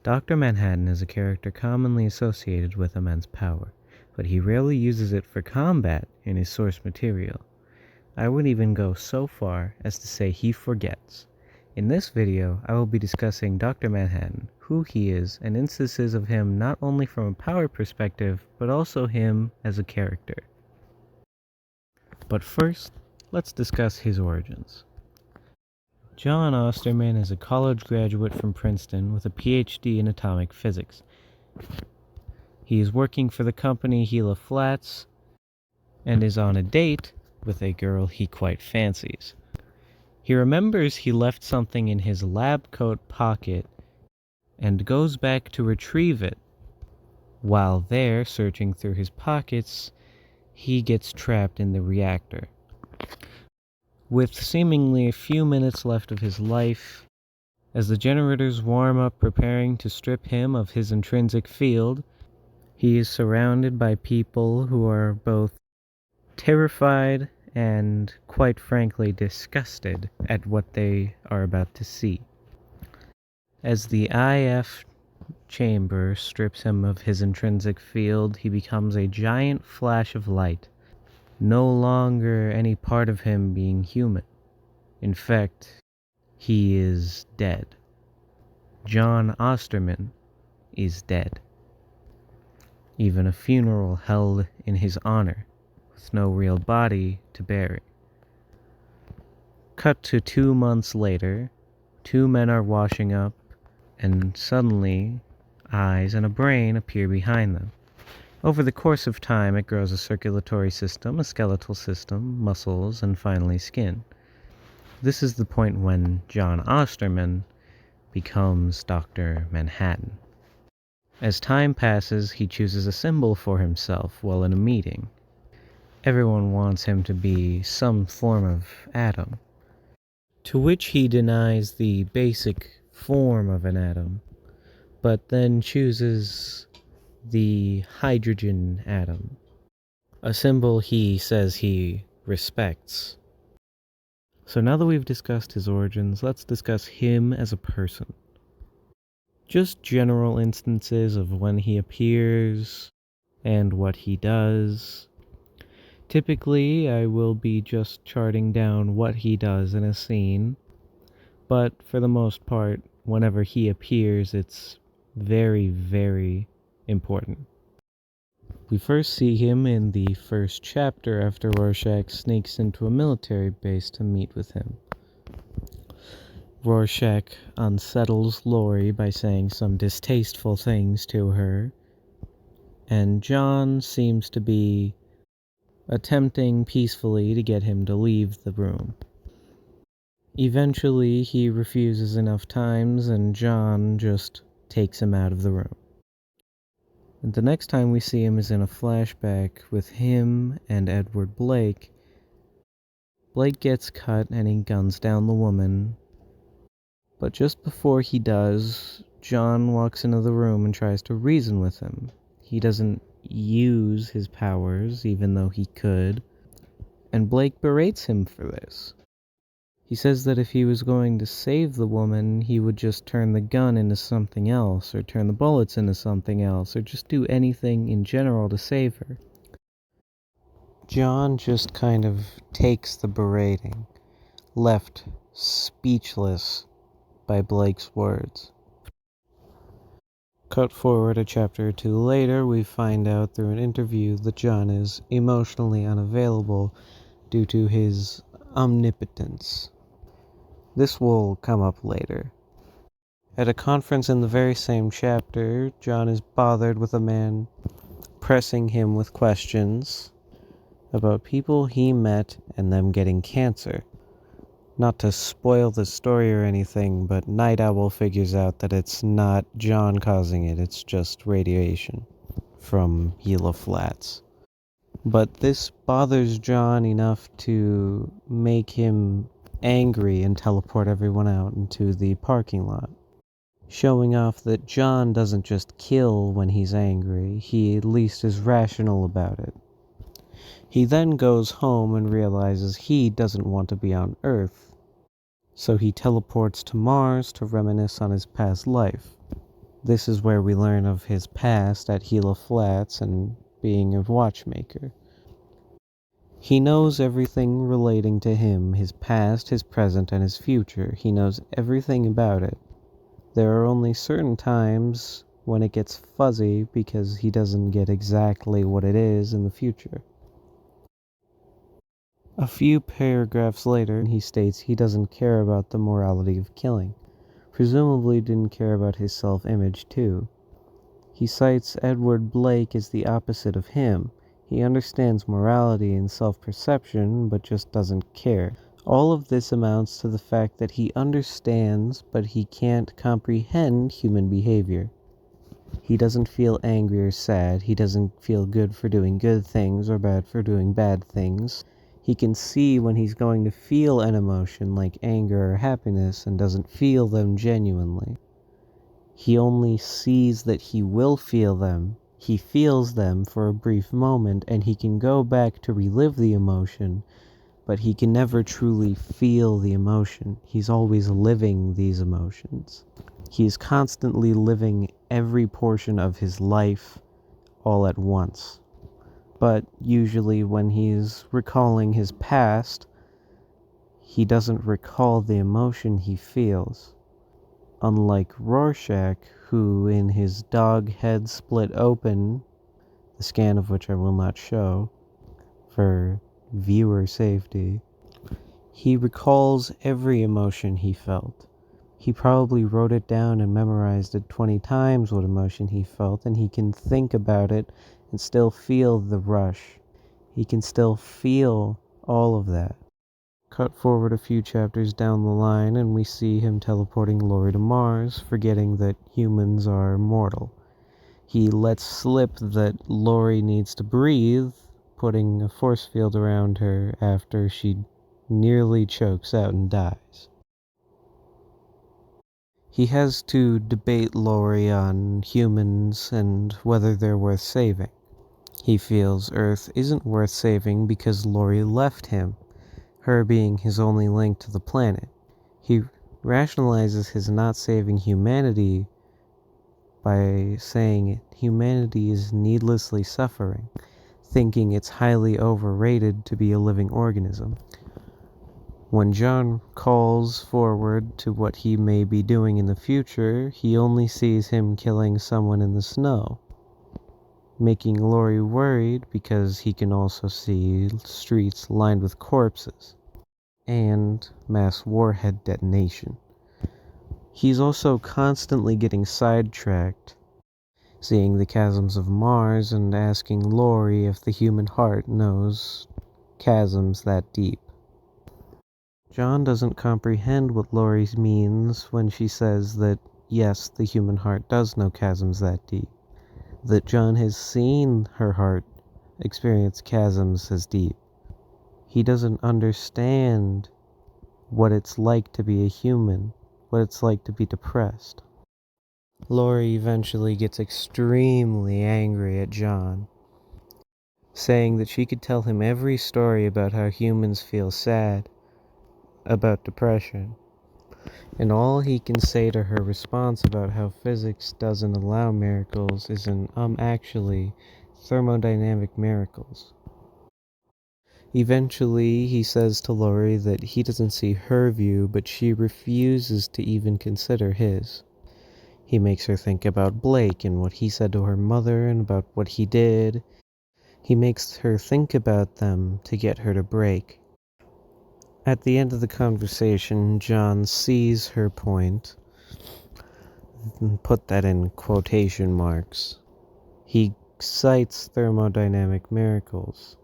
Dr. Manhattan is a character commonly associated with immense power, but he rarely uses it for combat in his source material. I would even go so far as to say he forgets. In this video, I will be discussing Dr. Manhattan, who he is, and instances of him not only from a power perspective, but also him as a character. But first, let's discuss his origins. John Osterman is a college graduate from Princeton with a PhD in atomic physics. He is working for the company Gila Flats and is on a date with a girl he quite fancies. He remembers he left something in his lab coat pocket and goes back to retrieve it. While there, searching through his pockets, he gets trapped in the reactor. With seemingly a few minutes left of his life, as the generators warm up preparing to strip him of his intrinsic field, he is surrounded by people who are both terrified and, quite frankly, disgusted at what they are about to see. As the IF chamber strips him of his intrinsic field, he becomes a giant flash of light, no longer any part of him being human. In fact, he is dead. John Osterman is dead. Even a funeral held in his honor, with no real body to bury. Cut to 2 months later, 2 men are washing up, and suddenly eyes and a brain appear behind them. Over the course of time, it grows a circulatory system, a skeletal system, muscles, and finally skin. This is the point when John Osterman becomes Dr. Manhattan. As time passes, he chooses a symbol for himself while in a meeting. Everyone wants him to be some form of atom, to which he denies the basic form of an atom, but then chooses the hydrogen atom, a symbol he says he respects. So now that we've discussed his origins, let's discuss him as a person. Just general instances of when he appears and what he does. Typically, I will be just charting down what he does in a scene, but for the most part, whenever he appears, it's very, very important. We first see him in the first chapter after Rorschach sneaks into a military base to meet with him. Rorschach unsettles Lori by saying some distasteful things to her, and John seems to be attempting peacefully to get him to leave the room. Eventually, he refuses enough times, and John just takes him out of the room. And the next time we see him is in a flashback with him and Edward Blake. Blake gets cut and he guns down the woman. But just before he does, John walks into the room and tries to reason with him. He doesn't use his powers, even though he could, and Blake berates him for this. He says that if he was going to save the woman, he would just turn the gun into something else, or turn the bullets into something else, or just do anything in general to save her. John just kind of takes the berating, left speechless by Blake's words. Cut forward a chapter or 2 later, we find out through an interview that John is emotionally unavailable due to his omnipotence. This will come up later. At a conference in the very same chapter, John is bothered with a man pressing him with questions about people he met and them getting cancer. Not to spoil the story or anything, but Night Owl figures out that it's not John causing it, it's just radiation from Gila Flats. But this bothers John enough to make him angry and teleport everyone out into the parking lot, showing off that John doesn't just kill when he's angry, he at least is rational about it. He then goes home and realizes he doesn't want to be on Earth, so he teleports to Mars to reminisce on his past life. This is where we learn of his past at Gila Flats and being a watchmaker. He knows everything relating to him, his past, his present, and his future. He knows everything about it. There are only certain times when it gets fuzzy because he doesn't get exactly what it is in the future. A few paragraphs later, he states he doesn't care about the morality of killing. Presumably didn't care about his self-image too. He cites Edward Blake as the opposite of him. He understands morality and self-perception, but just doesn't care. All of this amounts to the fact that he understands, but he can't comprehend human behavior. He doesn't feel angry or sad. He doesn't feel good for doing good things or bad for doing bad things. He can see when he's going to feel an emotion like anger or happiness and doesn't feel them genuinely. He only sees that he will feel them. He feels them for a brief moment and he can go back to relive the emotion, but he can never truly feel the emotion. He's always living these emotions. He is constantly living every portion of his life all at once. But usually when he's recalling his past, he doesn't recall the emotion he feels. Unlike Rorschach, who in his dog head split open, the scan of which I will not show for viewer safety, he recalls every emotion he felt. He probably wrote it down and memorized it 20 times what emotion he felt, and he can think about it and still feel the rush. He can still feel all of that. Cut forward a few chapters down the line and we see him teleporting Lori to Mars, forgetting that humans are mortal. He lets slip that Lori needs to breathe, putting a force field around her after she nearly chokes out and dies. He has to debate Lori on humans and whether they're worth saving. He feels Earth isn't worth saving because Lori left him, her being his only link to the planet. He rationalizes his not saving humanity by saying humanity is needlessly suffering, thinking it's highly overrated to be a living organism. When John calls forward to what he may be doing in the future, he only sees him killing someone in the snow, making Lori worried because he can also see streets lined with corpses and mass warhead detonation. He's also constantly getting sidetracked, seeing the chasms of Mars and asking Lori if the human heart knows chasms that deep. John doesn't comprehend what Lori means when she says that, yes, the human heart does know chasms that deep. That John has seen her heart experience chasms as deep. He doesn't understand what it's like to be a human, what it's like to be depressed. Lori eventually gets extremely angry at John, saying that she could tell him every story about how humans feel sad, about depression, and all he can say to her response about how physics doesn't allow miracles is actually thermodynamic miracles. Eventually, he says to Lori that he doesn't see her view, but she refuses to even consider his. He makes her think about Blake and what he said to her mother and about what he did. He makes her think about them to get her to break. At the end of the conversation, John sees her point, and put that in quotation marks. He cites thermodynamic miracles,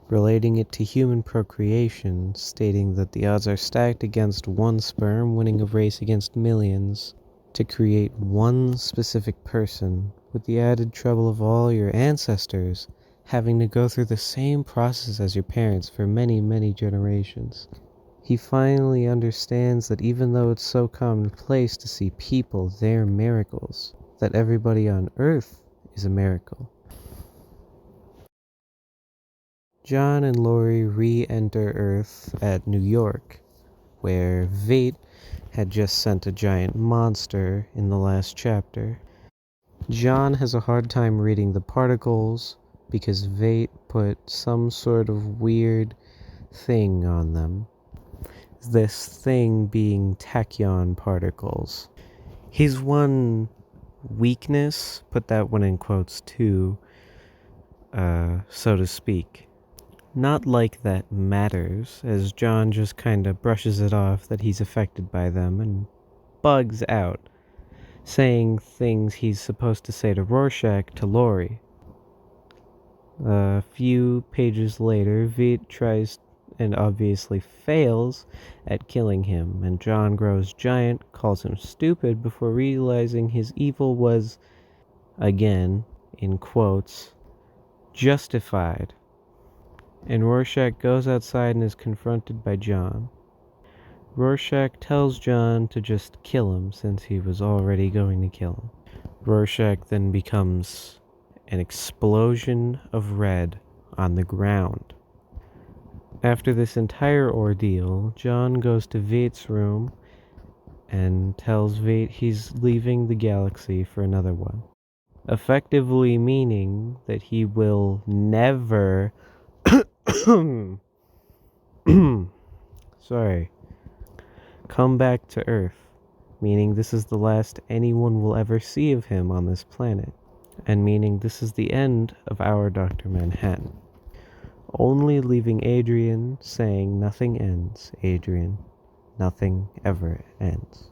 relating it to human procreation, stating that the odds are stacked against one sperm winning a race against millions to create one specific person, with the added trouble of all your ancestors having to go through the same process as your parents for many, many generations. He finally understands that even though it's so commonplace to see people, they're miracles, that everybody on Earth is a miracle. John and Lori re-enter Earth at New York, where Veidt had just sent a giant monster in the last chapter. John has a hard time reading the particles because Veidt put some sort of weird thing on them. This thing being tachyon particles. His one weakness, put that one in quotes too, so to speak. Not like that matters, as John just kinda brushes it off that he's affected by them and bugs out, saying things he's supposed to say to Rorschach to Laurie. A few pages later, Veidt tries and obviously fails at killing him, and John grows giant, calls him stupid before realizing his evil was, again, in quotes, justified. And Rorschach goes outside and is confronted by John. Rorschach tells John to just kill him since he was already going to kill him. Rorschach then becomes an explosion of red on the ground. After this entire ordeal, John goes to Veidt's room and tells Veidt he's leaving the galaxy for another one, effectively meaning that he will never sorry, come back to Earth, meaning this is the last anyone will ever see of him on this planet, and meaning this is the end of our Dr. Manhattan. Only leaving Adrian saying, "Nothing ends, Adrian. Nothing ever ends."